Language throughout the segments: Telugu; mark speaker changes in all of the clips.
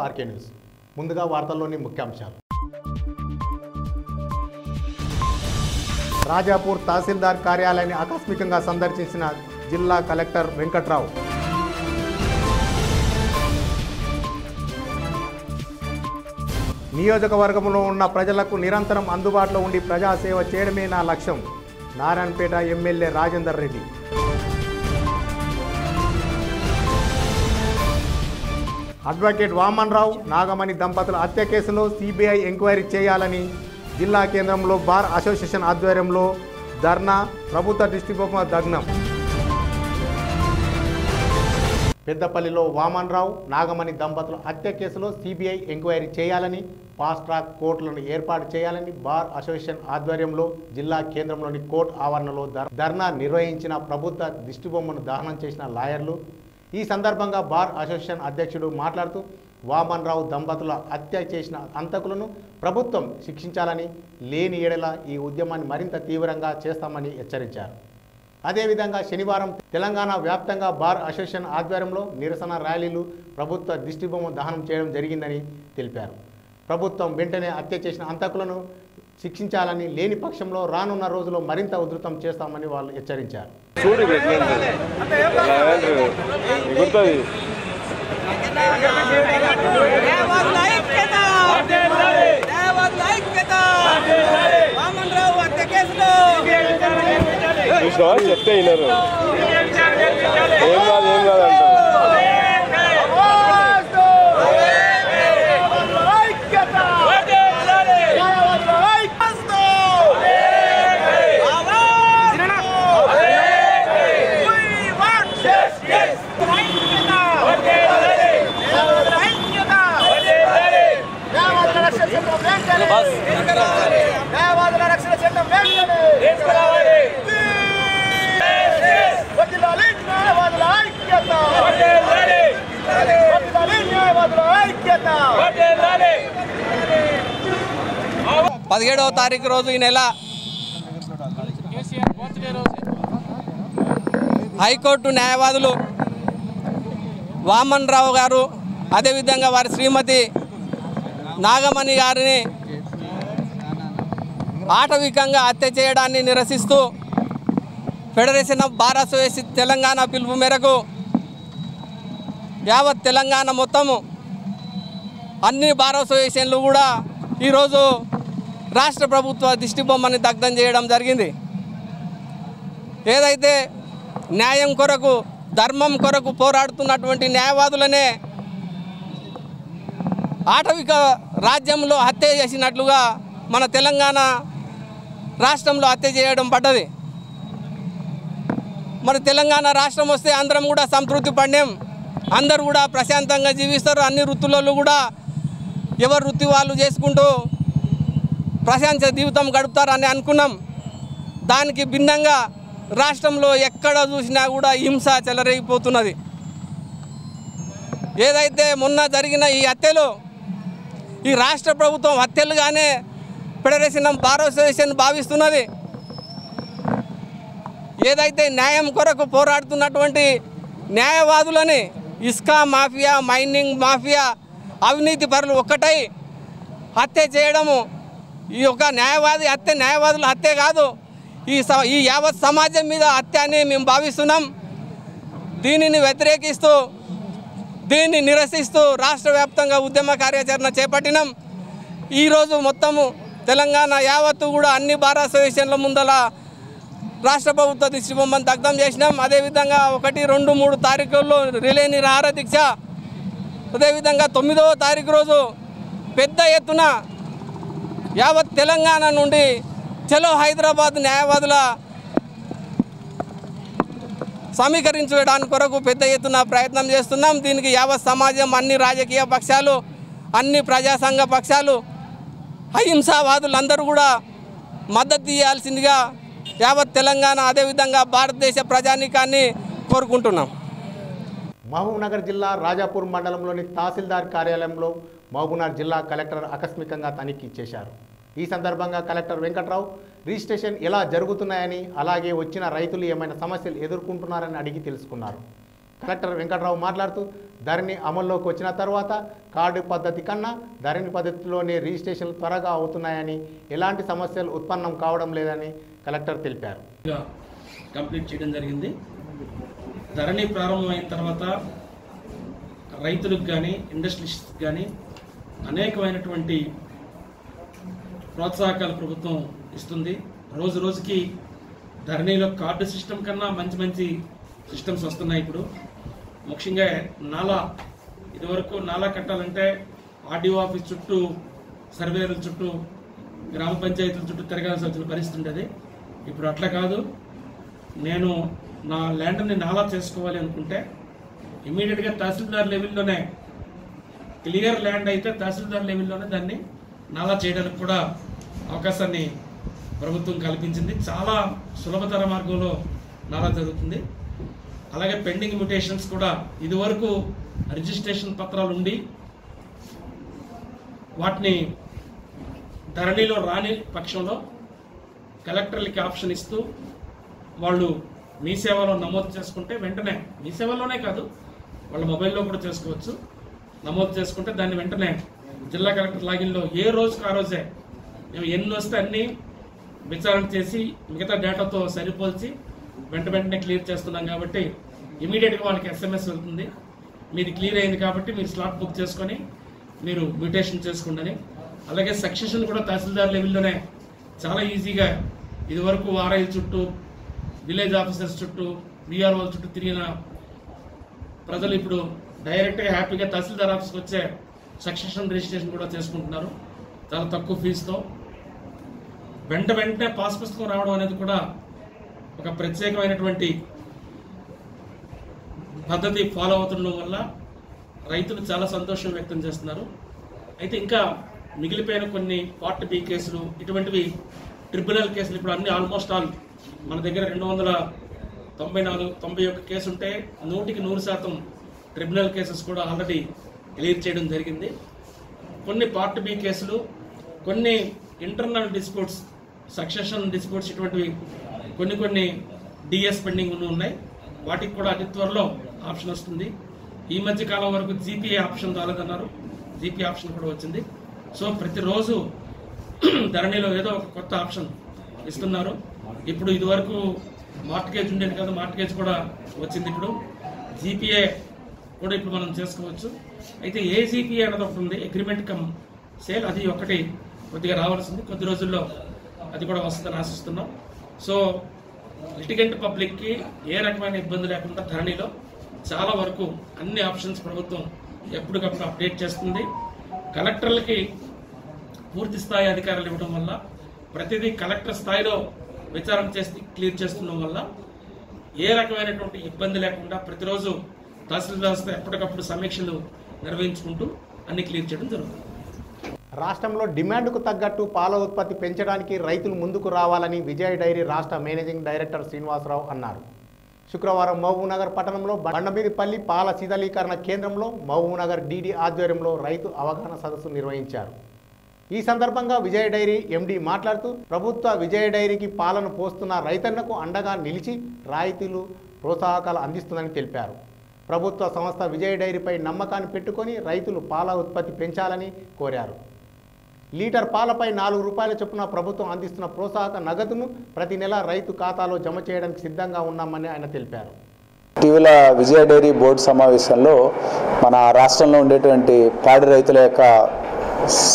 Speaker 1: RK news. ముందుగా వార్తల్లోని ముఖ్యాంశాలు. రాజాపూర్ తహసీల్దార్ కార్యాలయాన్ని ఆకస్మికంగా సందర్శించిన జిల్లా కలెక్టర్ వెంకట్రావు. నియోజకవర్గంలో ఉన్న ప్రజలకు నిరంతరం అందుబాటులో ఉండి ప్రజాసేవ చేయడమే నా లక్ష్యం. నారాయణపేట ఎమ్మెల్యే రాజేందర్ రెడ్డి. అడ్వకేట్ వామన్ రావు నాగమణి దంపతుల హత్య కేసులో సిబిఐ ఎంక్వైరీ చేయాలని జిల్లా కేంద్రంలో బార్ అసోసియేషన్ ఆధ్వర్యంలో ధర్నా, ప్రభుత్వ దృష్టిబొమ్మ దగ్నం. పెద్దపల్లిలో వామన్ రావు నాగమణి దంపతుల హత్య కేసులో సిబిఐ ఎంక్వైరీ చేయాలని, ఫాస్ట్ ట్రాక్ కోర్టులను ఏర్పాటు చేయాలని బార్ అసోసియేషన్ ఆధ్వర్యంలో జిల్లా కేంద్రంలోని కోర్టు ఆవరణలో ధర్నా నిర్వహించిన ప్రభుత్వ దిష్టిబొమ్మను దహనం చేసిన లాయర్లు. ఈ సందర్భంగా బార్ అసోసియేషన్ అధ్యక్షుడు మాట్లాడుతూ వామన్ రావు దంపతుల హత్య చేసిన హంతకులను ప్రభుత్వం శిక్షించాలని, లేని ఎడల ఈ ఉద్యమాన్ని మరింత తీవ్రంగా చేస్తామని హెచ్చరించారు. అదేవిధంగా శనివారం తెలంగాణ వ్యాప్తంగా బార్ అసోసియేషన్ ఆధ్వర్యంలో నిరసన ర్యాలీలు, ప్రభుత్వ దిష్టిబొమ్మ దహనం చేయడం జరిగిందని తెలిపారు. ప్రభుత్వం వెంటనే హత్య చేసిన హంతకులను శిక్షించాలని, లేని పక్షంలో రానున్న రోజుల్లో మరింత ఉధృతం చేస్తామని వాళ్ళు హెచ్చరించారు.
Speaker 2: చెప్తే వినరు, ఏం కాదు అంటారు.
Speaker 3: పదిహేడవ తారీఖు రోజు ఈ నెల హైకోర్టు న్యాయవాదులు వామన్ రావు గారు, అదేవిధంగా వారి శ్రీమతి నాగమణి గారిని ఆటవికంగా హత్య చేయడాన్ని నిరసిస్తూ federation of bar association Telangana పిలుపు మేరకు యావత్ తెలంగాణ మొత్తము అన్ని బార్ అసోసియేషన్లు కూడా ఈరోజు రాష్ట్ర ప్రభుత్వ దిష్టిబొమ్మని దగ్ధం చేయడం జరిగింది. ఏదైతే న్యాయం కొరకు, ధర్మం కొరకు పోరాడుతున్నటువంటి న్యాయవాదులనే ఆటవిక రాజ్యంలో హత్య చేసినట్లుగా మన తెలంగాణ రాష్ట్రంలో హత్య చేయడం పడ్డది. మరి తెలంగాణ రాష్ట్రం వస్తే అందరం కూడా సంతృప్తి పడ్డాం, అందరూ కూడా ప్రశాంతంగా జీవిస్తారు, అన్ని వృత్తులలో కూడా ఎవరు వృత్తి వాళ్ళు చేసుకుంటూ ప్రశాంత జీవితం గడుపుతారని అనుకున్నాం. దానికి భిన్నంగా రాష్ట్రంలో ఎక్కడ చూసినా కూడా హింస చెలరేగిపోతున్నది. ఏదైతే మొన్న జరిగిన ఈ హత్యలు ఈ రాష్ట్ర ప్రభుత్వం హత్యలుగానే ఫెడరేషన్ ఆఫ్ బార్ అసోసియేషన్ భావిస్తున్నది. ఏదైతే న్యాయం కొరకు పోరాడుతున్నటువంటి న్యాయవాదులని ఇస్కా మాఫియా, మైనింగ్ మాఫియా, అవినీతి పరులు ఒక్కటై హత్య చేయడము, ఈ యొక్క న్యాయవాది హత్య న్యాయవాదుల హత్య కాదు, ఈ యావత్ సమాజం మీద హత్య అని మేము భావిస్తున్నాం. దీనిని వ్యతిరేకిస్తూ, దీన్ని నిరసిస్తూ రాష్ట్ర వ్యాప్తంగా ఉద్యమ కార్యాచరణ చేపట్టినాం. ఈరోజు మొత్తము తెలంగాణ యావత్తు కూడా అన్ని బార్ అసోసియేషన్ల ముందల రాష్ట్ర ప్రభుత్వ దిష్టిబొమ్మను దగ్ధం చేసినాం. అదేవిధంగా 1, 2, 3 తారీఖుల్లో రిలే నిరాహార దీక్ష, అదేవిధంగా 9వ తారీఖు రోజు పెద్ద ఎత్తున యావత్ తెలంగాణ నుండి చలో హైదరాబాద్ న్యాయవాదుల సమీకరించడానికి కొరకు పెద్ద ఎత్తున ప్రయత్నం చేస్తున్నాం. దీనికి యావత్ సమాజం, అన్ని రాజకీయ పక్షాలు, అన్ని ప్రజా సంఘ పక్షాలు, అహింసావాదులందరూ కూడా మద్దతు ఇవ్వాల్సిందిగా యావత్ తెలంగాణ, అదేవిధంగా భారతదేశ ప్రజానీకాన్ని కోరుకుంటున్నాం.
Speaker 1: మహబూబ్నగర్ జిల్లా రాజాపూర్ మండలంలోని తహసీల్దార్ కార్యాలయంలో మహబూబ్నగర్ జిల్లా కలెక్టర్ ఆకస్మికంగా తనిఖీ చేశారు. ఈ సందర్భంగా కలెక్టర్ వెంకట్రావు రిజిస్ట్రేషన్ ఎలా జరుగుతున్నాయని, అలాగే వచ్చిన రైతులు ఏమైనా సమస్యలు ఎదుర్కొంటున్నారని అడిగి తెలుసుకున్నారు. కలెక్టర్ వెంకట్రావు మాట్లాడుతూ ధరణి అమల్లోకి వచ్చిన తర్వాత కార్డు పద్ధతి కన్నా ధరణి పద్ధతిలోనే రిజిస్ట్రేషన్లు త్వరగా అవుతున్నాయని, ఎలాంటి సమస్యలు ఉత్పన్నం కావడం లేదని కలెక్టర్ తెలిపారు.
Speaker 4: కంప్లీట్ చేయడం జరిగింది. ధరణి ప్రారంభమైన తర్వాత రైతులకు కానీ ఇండస్ట్రియలిస్ట్కి కానీ అనేకమైనటువంటి ప్రోత్సాహకాలు ప్రభుత్వం ఇస్తుంది. రోజు రోజుకి ధరణిలో కార్డు సిస్టమ్ కన్నా మంచి మంచి సిస్టమ్స్ వస్తున్నాయి. ఇప్పుడు ముఖ్యంగా నాలా, ఇదివరకు నాలా కట్టాలంటే ఆర్డీఓ ఆఫీస్ చుట్టూ, సర్వేయర్ల చుట్టూ, గ్రామ పంచాయతీల చుట్టూ తిరగాల్సి వచ్చిన పరిస్థితి ఉండేది. ఇప్పుడు అట్లా కాదు. నేను నా ల్యాండ్ని నాలా చేసుకోవాలి అనుకుంటే ఇమీడియట్గా తహసీల్దార్ లెవెల్లోనే, క్లియర్ ల్యాండ్ అయితే తహసీల్దార్ లెవెల్లోనే దాన్ని నాలా చేయడానికి కూడా అవకాశాన్ని ప్రభుత్వం కల్పించింది. చాలా సులభతర మార్గంలో నాలా జరుగుతుంది. అలాగే పెండింగ్ మ్యూటేషన్స్ కూడా ఇదివరకు రిజిస్ట్రేషన్ పత్రాలు ఉండి వాటిని ధరణిలో రాని పక్షంలో కలెక్టర్లకి ఆప్షన్ ఇస్తూ వాళ్ళు మీ సేవలో నమోదు చేసుకుంటే వెంటనే, మీ సేవలోనే కాదు వాళ్ళ మొబైల్లో కూడా చేసుకోవచ్చు, నమోదు చేసుకుంటే దాన్ని వెంటనే జిల్లా కలెక్టర్ లాగిన్లో ఏ రోజుకు ఆ రోజే మేము ఎన్ని వస్తే అన్ని విచారణ చేసి మిగతా డేటాతో సరిపోల్చి వెంటనే క్లియర్ చేస్తున్నాం. కాబట్టి ఇమీడియట్గా వాళ్ళకి SMS వెళ్తుంది, మీది క్లియర్ అయింది కాబట్టి మీరు స్లాట్ బుక్ చేసుకొని మీరు మ్యూటేషన్ చేసుకోండి. అలాగే సక్సెషన్ కూడా తహసీల్దార్ లెవెల్లోనే చాలా ఈజీగా, ఇదివరకు ఆర్ఐల చుట్టూ, విలేజ్ ఆఫీసర్స్ చుట్టూ, విఆర్ఓల చుట్టూ తిరిగిన ప్రజలు ఇప్పుడు డైరెక్ట్గా హ్యాపీగా తహసీల్దార్ ఆఫీస్కి వచ్చే సక్సెషన్ రిజిస్ట్రేషన్ కూడా చేసుకుంటున్నారు చాలా తక్కువ ఫీజుతో. వెంటనే పాస్ పుస్తకం రావడం అనేది కూడా ఒక ప్రత్యేకమైనటువంటి పద్ధతి ఫాలో అవుతుండడం వల్ల రైతులు చాలా సంతోషం వ్యక్తం చేస్తున్నారు. అయితే ఇంకా మిగిలిపోయిన కొన్ని పార్ట్ బి కేసులు, ఇటువంటివి ట్రిబ్యునల్ కేసులు ఇప్పుడు అన్ని ఆల్మోస్ట్ ఆల్ మన దగ్గర 291 కేసు ఉంటే 100% ట్రిబ్యునల్ కేసెస్ కూడా ఆల్రెడీ క్లియర్ చేయడం జరిగింది. కొన్ని పార్ట్ బి కేసులు, కొన్ని ఇంటర్నల్ డిస్ప్యూట్స్, సక్సెషన్ డిస్ప్యూట్స్, ఇటువంటివి కొన్ని డిఎస్ పెండింగ్ ఉన్నాయి. వాటికి కూడా అతి త్వరలో ఆప్షన్ వస్తుంది. ఈ మధ్య కాలం వరకు జీపీఏ ఆప్షన్ రాలేదన్నారు, జీపీ ఆప్షన్ కూడా వచ్చింది. సో ప్రతిరోజు ధరణిలో ఏదో ఒక కొత్త ఆప్షన్ ఇస్తున్నారు. ఇప్పుడు ఇదివరకు మార్ట్గేజ్ ఉండేది కదా, మార్ట్గేజ్ కూడా వచ్చింది. ఇప్పుడు జీపీఏ కూడా ఇప్పుడు మనం చేసుకోవచ్చు. అయితే ఏజీపీఏ అనేది ఒకటి ఉంది, అగ్రిమెంట్ కమ్ సేల్, అది ఒకటి కొద్దిగా రావాల్సింది. కొద్ది రోజుల్లో అది కూడా వస్తుందని ఆశిస్తున్నాం. సో లిటిగెంట్ పబ్లిక్కి ఏ రకమైన ఇబ్బంది లేకుండా ధరణిలో చాలా వరకు అన్ని ఆప్షన్స్ ప్రభుత్వం ఎప్పటికప్పుడు అప్డేట్ చేస్తుంది. కలెక్టర్లకి పూర్తి స్థాయి అధికారాలు ఇవ్వడం వల్ల ప్రతిదీ కలెక్టర్ స్థాయిలో విచారణ చేసి క్లియర్ చేస్తుండడం వల్ల ఏ రకమైనటువంటి ఇబ్బంది లేకుండా ప్రతిరోజు తహసీల్దార్తో ఎప్పటికప్పుడు సమీక్షలు నిర్వహించుకుంటూ అన్ని క్లియర్ చేయడం జరుగుతుంది.
Speaker 1: రాష్ట్రంలో డిమాండ్కు తగ్గట్టు పాల ఉత్పత్తి పెంచడానికి రైతులు ముందుకు రావాలని విజయ డైరీ రాష్ట్ర మేనేజింగ్ డైరెక్టర్ శ్రీనివాసరావు అన్నారు. శుక్రవారం మహబూబ్నగర్ పట్టణంలో బండమీదిపల్లి పాల శీతలీకరణ కేంద్రంలో మహబూబ్నగర్ డీడీ ఆధ్వర్యంలో రైతు అవగాహన సదస్సు నిర్వహించారు. ఈ సందర్భంగా విజయ డైరీ ఎండీ మాట్లాడుతూ ప్రభుత్వ విజయ డైరీకి పాలను పోస్తున్న రైతన్నకు అండగా నిలిచి రాయితీలు, ప్రోత్సాహకాలు అందిస్తుందని తెలిపారు. ప్రభుత్వ సంస్థ విజయ డైరీపై నమ్మకాన్ని పెట్టుకొని రైతులు పాల ఉత్పత్తి పెంచాలని కోరారు. లీటర్ పాలపై 4 రూపాయల చొప్పున ప్రభుత్వం అందిస్తున్న ప్రోత్సాహక నగదును ప్రతి నెల రైతు ఖాతాలో జమ చేయడానికి సిద్ధంగా ఉన్నామని ఆయన తెలిపారు.
Speaker 5: ఇటీవల విజయ డైరీ బోర్డు సమావేశంలో మన రాష్ట్రంలో ఉండేటువంటి పాడి రైతుల యొక్క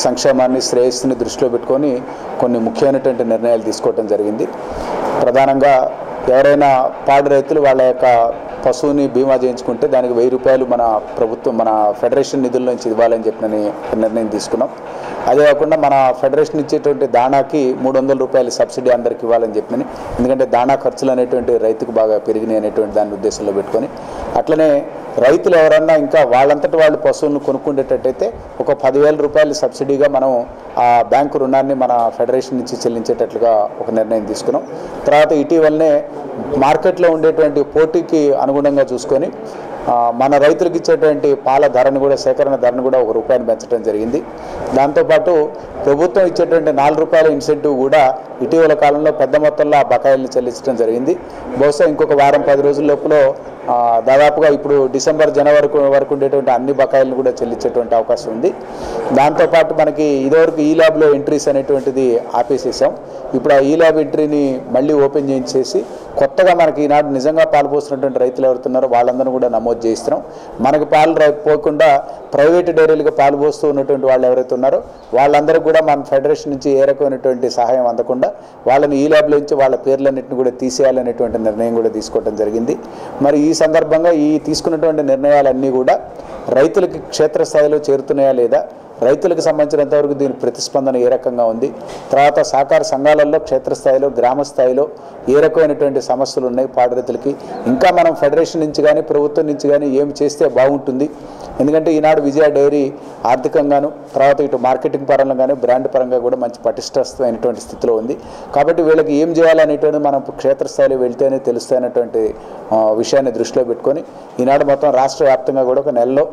Speaker 5: సంక్షేమాన్ని, శ్రేయస్సుని దృష్టిలో పెట్టుకొని కొన్ని ముఖ్యమైనటువంటి నిర్ణయాలు తీసుకోవడం జరిగింది. ప్రధానంగా ఎవరైనా పాడి రైతులు వాళ్ళ యొక్క పశువుని బీమా చేయించుకుంటే దానికి 1000 రూపాయలు మన ప్రభుత్వం, మన ఫెడరేషన్ నిధుల నుంచి ఇవ్వాలని చెప్పినని నిర్ణయం తీసుకున్నాం. అదే కాకుండా మన ఫెడరేషన్ ఇచ్చేటువంటి దాణాకి 300 రూపాయలు సబ్సిడీ అందరికి ఇవ్వాలని చెప్పినని, ఎందుకంటే దాణా ఖర్చులు అనేటువంటి రైతుకు బాగా పెరిగినాయి అనేటువంటి దాని ఉద్దేశంలో పెట్టుకొని, అట్లనే రైతులు ఎవరన్నా ఇంకా వాళ్ళంతటి వాళ్ళు పశువులను కొనుక్కుండేటట్టయితే ఒక 10,000 రూపాయలు సబ్సిడీగా మనం ఆ బ్యాంకు రుణాన్ని మన ఫెడరేషన్ నుంచి చెల్లించేటట్లుగా ఒక నిర్ణయం తీసుకున్నాం. తర్వాత ఇటీవలనే మార్కెట్లో ఉండేటువంటి పోటీకి అనుగుణంగా చూసుకొని మన రైతులకు ఇచ్చేటువంటి పాల ధరను కూడా సేకరణ ధరను కూడా ₹1 పెంచడం జరిగింది. దాంతోపాటు ప్రభుత్వం ఇచ్చేటువంటి ₹4 ఇన్సెంటివ్ కూడా ఇటీవల కాలంలో పెద్ద మొత్తంలో ఆ బకాయిల్ని చెల్లించడం జరిగింది. బహుశా ఇంకొక వారం 10 రోజుల లోపల దాదాపుగా ఇప్పుడు డిసెంబర్ జనవరి వరకు ఉండేటువంటి అన్ని బకాయిలను కూడా చెల్లించేటువంటి అవకాశం ఉంది. దాంతోపాటు మనకి ఇదివరకు ఈ ల్యాబ్లో ఎంట్రీస్ అనేటువంటిది ఆపేసేసాం. ఇప్పుడు ఆ ఈ ల్యాబ్ ఎంట్రీని మళ్ళీ ఓపెన్ చేయించేసి కొత్తగా మనకి ఈనాడు నిజంగా పాలు పోస్తున్నటువంటి రైతులు ఎవరుతున్నారో వాళ్ళందరూ కూడా నమోదు చేయిస్తున్నాం. మనకి పాలు పోకుండా ప్రైవేటు డైరీలుగా పాలు పోస్తూ ఉన్నటువంటి వాళ్ళు ఎవరైతే ఉన్నారో వాళ్ళందరూ కూడా మన ఫెడరేషన్ నుంచి ఏ రకమైనటువంటి సహాయం అందకుండా వాళ్ళని ఈ ల్యాబ్లో నుంచి వాళ్ళ పేర్లన్నింటినీ కూడా తీసేయాలనేటువంటి నిర్ణయం కూడా తీసుకోవడం జరిగింది. మరి ఈ సందర్భంగా ఈ తీసుకున్నటువంటి నిర్ణయాలన్నీ కూడా రైతులకి క్షేత్రస్థాయిలో చేరుతున్నాయా లేదా, రైతులకు సంబంధించినంతవరకు దీని ప్రతిస్పందన ఏ రకంగా ఉంది, తర్వాత సహకార సంఘాలలో క్షేత్రస్థాయిలో గ్రామ స్థాయిలో ఏ రకమైనటువంటి సమస్యలు ఉన్నాయి పాడి రైతులకి, ఇంకా మనం ఫెడరేషన్ నుంచి కానీ ప్రభుత్వం నుంచి కానీ ఏం చేస్తే బాగుంటుంది. ఎందుకంటే ఈనాడు విజయ డైరీ ఆర్థికంగాను తర్వాత ఇటు మార్కెటింగ్ పరంగా కానీ బ్రాండ్ పరంగా కూడా మంచి పటిష్టమైనటువంటి స్థితిలో ఉంది. కాబట్టి వీళ్ళకి ఏం చేయాలనేటువంటి మనం క్షేత్రస్థాయిలో వెళ్తేనే తెలుస్తాయనేటువంటి విషయాన్ని దృష్టిలో పెట్టుకొని ఈనాడు మొత్తం రాష్ట్ర వ్యాప్తంగా కూడా ఒక నెలలో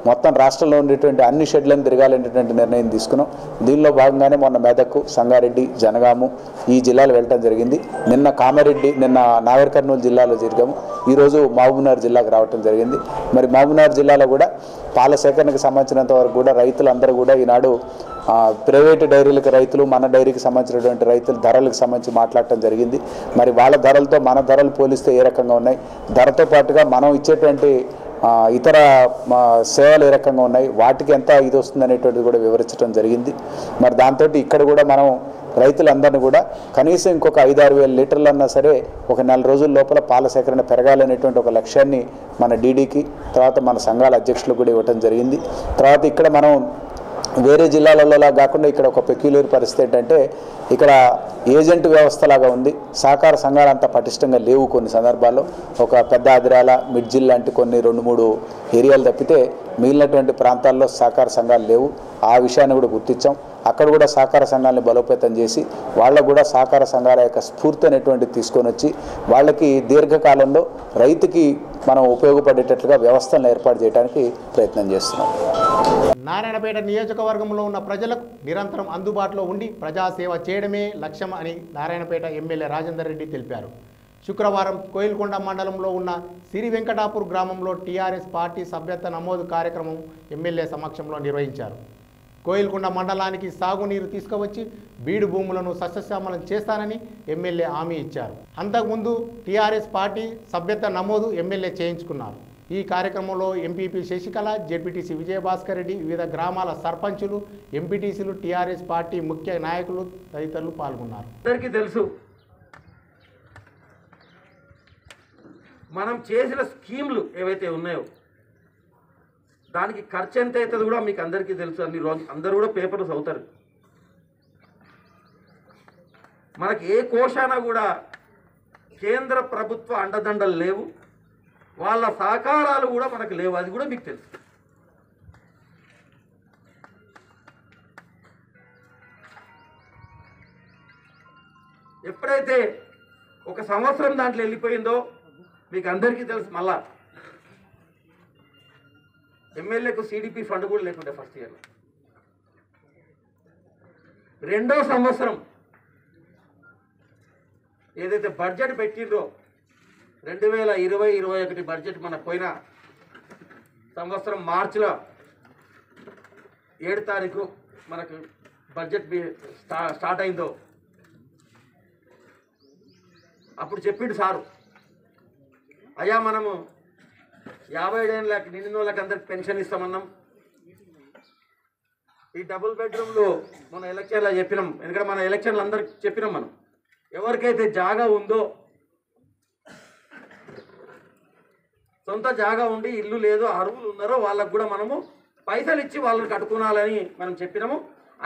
Speaker 5: మొత్తం రాష్ట్రంలో ఉండేటువంటి అన్ని షెడ్లను తిరగాలనేటువంటి నిర్ణయం తీసుకున్నాం. దీనిలో భాగంగానే మొన్న మెదక్, సంగారెడ్డి, జనగాము ఈ జిల్లాలు వెళ్ళటం జరిగింది. నిన్న కామారెడ్డి, నిన్న నాగర్ కర్నూలు జిల్లాలో జరిగాము. ఈరోజు మహబూబ్నగర్ జిల్లాకు రావటం జరిగింది. మరి మహబూబ్నగర్ జిల్లాలో కూడా పాల సేకరణకు సంబంధించినంత వరకు కూడా రైతులందరూ కూడా ఈనాడు ప్రైవేటు డైరీలకు రైతులు, మన డైరీకి సంబంధించినటువంటి రైతులు ధరలకు సంబంధించి మాట్లాడటం జరిగింది. మరి వాళ్ళ ధరలతో మన ధరలు పోలిస్తే ఏ రకంగా ఉన్నాయి, ధరతో పాటుగా మనం ఇచ్చేటువంటి ఇతర సేవలు ఏ రకంగా ఉన్నాయి, వాటికి ఎంత ఇది వస్తుంది అనేటువంటిది కూడా వివరించడం జరిగింది. మరి దాంతో ఇక్కడ కూడా మనం రైతులందరినీ కూడా కనీసం ఇంకొక 5-6 వేల లీటర్లు అన్నా సరే ఒక నెల రోజుల లోపల పాల సేకరణ పెరగాలనేటువంటి ఒక లక్ష్యాన్ని మన డీడీకి తర్వాత మన సంఘాల అధ్యక్షులకు కూడా ఇవ్వటం జరిగింది. తర్వాత ఇక్కడ మనం వేరే జిల్లాలలో కాకుండా ఇక్కడ ఒక పెక్యులర్ పరిస్థితి ఏంటంటే ఇక్కడ ఏజెంట్ వ్యవస్థలాగా ఉంది. సహకార సంఘాలు అంతా పటిష్టంగా లేవు. కొన్ని సందర్భాల్లో ఒక పెద్ద ఆదిరాల, మిడ్జిల్ లాంటి కొన్ని 2-3 ఏరియాలు తప్పితే మిగిలినటువంటి ప్రాంతాల్లో సహకార సంఘాలు లేవు. ఆ విషయాన్ని కూడా గుర్తించాం. అక్కడ కూడా సహకార సంఘాలను బలోపేతం చేసి వాళ్ళకు కూడా సహకార సంఘాల యొక్క స్ఫూర్తి అనేటువంటిది తీసుకొని వచ్చి వాళ్ళకి దీర్ఘకాలంలో రైతుకి మనం ఉపయోగపడేటట్లుగా వ్యవస్థలను ఏర్పాటు చేయడానికి ప్రయత్నం చేస్తున్నాం.
Speaker 1: నారాయణపేట నియోజకవర్గంలో ఉన్న ప్రజలకు నిరంతరం అందుబాటులో ఉండి ప్రజాసేవ చేయడమే లక్ష్యం అని నారాయణపేట ఎమ్మెల్యే రాజేందర్ రెడ్డి తెలిపారు. శుక్రవారం కోయిల్కొండ మండలంలో ఉన్న సిరి వెంకటాపూర్ గ్రామంలో టీఆర్ఎస్ పార్టీ సభ్యత్వ నమోదు కార్యక్రమం ఎమ్మెల్యే సమక్షంలో నిర్వహించారు. కోయిల్కొండ మండలానికి సాగునీరు తీసుకువచ్చి బీడు భూములను సస్యశ్యామలం చేస్తానని ఎమ్మెల్యే హామీ ఇచ్చారు. అంతకుముందు టీఆర్ఎస్ పార్టీ సభ్యత్వ నమోదు ఎమ్మెల్యే చేయించుకున్నారు. ఈ కార్యక్రమంలో ఎంపీపీ శశికళ, జెడ్పీటీసీ విజయభాస్కర్ రెడ్డి, వివిధ గ్రామాల సర్పంచులు, ఎంపీటీసీలు, టీఆర్ఎస్ పార్టీ ముఖ్య నాయకులు తదితరులు పాల్గొన్నారు.
Speaker 6: అందరికీ తెలుసు మనం చేసిన స్కీమ్లు ఏవైతే ఉన్నాయో దానికి ఖర్చు ఎంత అవుతుంది కూడా మీకు అందరికీ తెలుసు. అన్ని రోజు అందరూ కూడా పేపర్లు చదువుతారు. మనకి ఏ కోశాన కూడా కేంద్ర ప్రభుత్వ అండదండలు లేవు, వాళ్ళ సహకారాలు కూడా మనకు లేవు. అది కూడా మీకు తెలుసు. ఎప్పుడైతే ఒక సంవత్సరం దాంట్లో వెళ్ళిపోయిందో మీకు అందరికీ తెలుసు. మళ్ళా ఎమ్మెల్యేకు సిడిపి ఫండ్ కూడా లేకుంటే ఫస్ట్ ఇయర్లో. రెండో సంవత్సరం ఏదైతే బడ్జెట్ పెట్టిండ్రో 2020-21 బడ్జెట్ మన పోయిన సంవత్సరం మార్చిలో 7 తారీఖు మనకు బడ్జెట్ స్టార్ట్ అయిందో అప్పుడు చెప్పిండు సారు, అయ్యా మనము 50 ఏళ్ళకి నిండిన వాళ్ళకి అందరికి పెన్షన్ ఇస్తామన్నాం. ఈ డబుల్ బెడ్రూమ్లు మన ఎలక్షన్లో చెప్పినాం. ఎందుకంటే మన ఎలక్షన్లు అందరికి చెప్పినాం. మనం ఎవరికైతే జాగా ఉందో, సొంత జాగా ఉండి ఇల్లు లేదో అర్హులు ఉన్నారో వాళ్ళకు కూడా మనము పైసలు ఇచ్చి వాళ్ళని కట్టుకోవాలని మనం చెప్పినాము.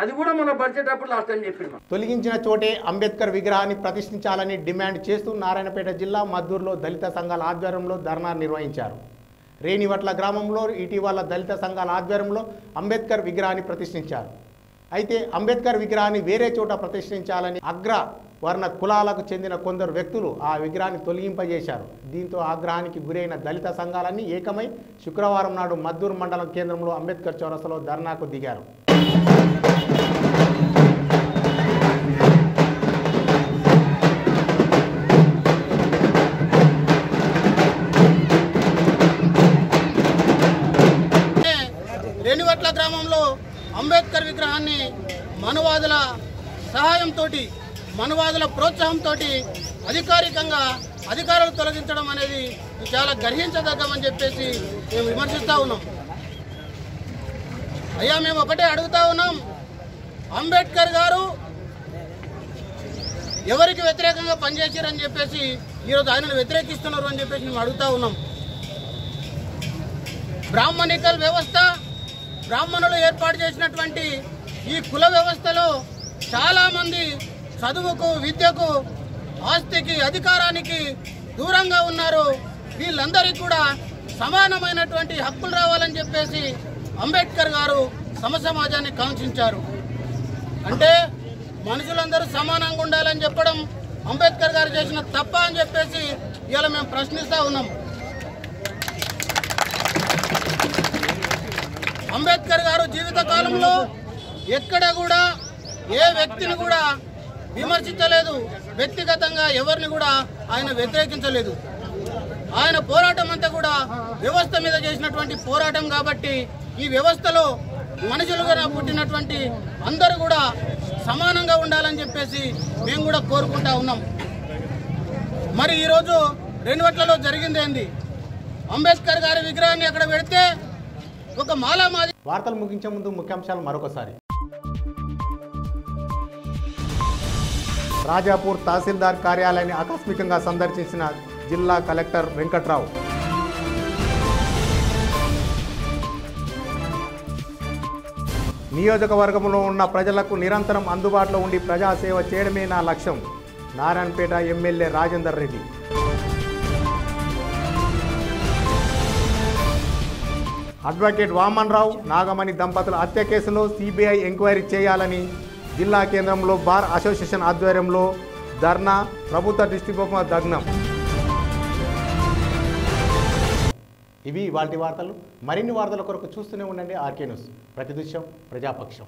Speaker 6: అది కూడా మన బడ్జెట్ అప్పుడు లాస్ట్ టైం చెప్పినాం.
Speaker 1: తొలగించిన చోటే అంబేద్కర్ విగ్రహాన్ని ప్రతిష్ఠించాలని డిమాండ్ చేస్తూ నారాయణపేట జిల్లా మద్దూరులో దళిత సంఘాల ఆధ్వర్యంలో ధర్నా నిర్వహించారు. రేణివట్ల గ్రామంలో ఇటీవల దళిత సంఘాల ఆధ్వర్యంలో అంబేద్కర్ విగ్రహాన్ని ప్రతిష్ఠించారు. అయితే అంబేద్కర్ విగ్రహాన్ని వేరే చోట ప్రతిష్ఠించాలని అగ్ర వర్ణ కులాలకు చెందిన కొందరు వ్యక్తులు ఆ విగ్రహాన్ని తొలగింపజేశారు. దీంతో ఆగ్రహానికి గురైన దళిత సంఘాలన్నీ ఏకమై శుక్రవారం నాడు మద్దూరు మండలం కేంద్రంలో అంబేద్కర్ చౌరస్తాలో ధర్నాకు దిగారు.
Speaker 7: రేణివట్ల గ్రామంలో అంబేద్కర్ విగ్రహాన్ని మనువాదుల సహాయంతో, మనువాదుల ప్రోత్సాహంతో అధికారికంగా అధికారులు తొలగించడం అనేది చాలా గర్హించదగ్గమని చెప్పేసి మేము విమర్శిస్తూ ఉన్నాం. అయ్యా, మేము ఒకటే అడుగుతా ఉన్నాం, అంబేద్కర్ గారు ఎవరికి వ్యతిరేకంగా పనిచేశారని చెప్పేసి ఈరోజు ఆయనను వ్యతిరేకిస్తున్నారు అని చెప్పేసి మేము అడుగుతా ఉన్నాం. బ్రాహ్మణికల్ వ్యవస్థ, బ్రాహ్మణులు ఏర్పాటు చేసినటువంటి ఈ కుల వ్యవస్థలో చాలామంది చదువుకు, విద్యకు, ఆస్తికి, అధికారానికి దూరంగా ఉన్నారు. వీళ్ళందరికీ కూడా సమానమైనటువంటి హక్కులు రావాలని చెప్పేసి అంబేద్కర్ గారు సమసమాజాన్ని కాంక్షించారు. అంటే మనుషులందరూ సమానంగా ఉండాలని చెప్పడం అంబేద్కర్ గారు చేసిన తప్ప అని చెప్పేసి ఇవాళ మేము ప్రశ్నిస్తూ ఉన్నాం. అంబేద్కర్ గారు జీవిత కాలంలో ఎక్కడ కూడా ఏ వ్యక్తిని కూడా విమర్శించలేదు, వ్యక్తిగతంగా ఎవరిని కూడా ఆయన వ్యతిరేకించలేదు. ఆయన పోరాటం అంతా కూడా వ్యవస్థ మీద చేసినటువంటి పోరాటం కాబట్టి ఈ వ్యవస్థలో మనుషులుగా పుట్టినటువంటి అందరూ కూడా సమానంగా ఉండాలని చెప్పేసి మేము కూడా కోరుకుంటా ఉన్నాం. మరి ఈరోజు రేణివట్లలో జరిగింది ఏంది? అంబేద్కర్ గారి విగ్రహాన్ని అక్కడ పెడితే ఒక మాలామాది.
Speaker 1: వార్తలు ముగించే ముందు ముఖ్యాంశాలు మరొకసారి. రాజాపూర్ తహసీల్దార్ కార్యాలయాన్ని ఆకస్మికంగా సందర్శించిన జిల్లా కలెక్టర్ వెంకట్రావు. నియోజకవర్గంలో ఉన్న ప్రజలకు నిరంతరం అందుబాటులో ఉండి ప్రజాసేవ చేయడమే నా లక్ష్యం. నారాయణపేట ఎమ్మెల్యే రాజేందర్ రెడ్డి. అడ్వకేట్ వామన్ రావు, నాగమణి దంపతుల హత్య కేసులో సిబిఐ ఎంక్వైరీ చేయాలని జిల్లా కేంద్రంలో బార్ అసోసియేషన్ ఆధ్వర్యంలో ధర్నా, ప్రభుత్వ దృష్టికోమ దగ్నం. ఇవి ఇవాల్టి వార్తలు. మరిన్ని వార్తల కొరకు చూస్తూనే ఉండండి ఆర్కే న్యూస్. ప్రతిదృశ్యం ప్రజాపక్షం.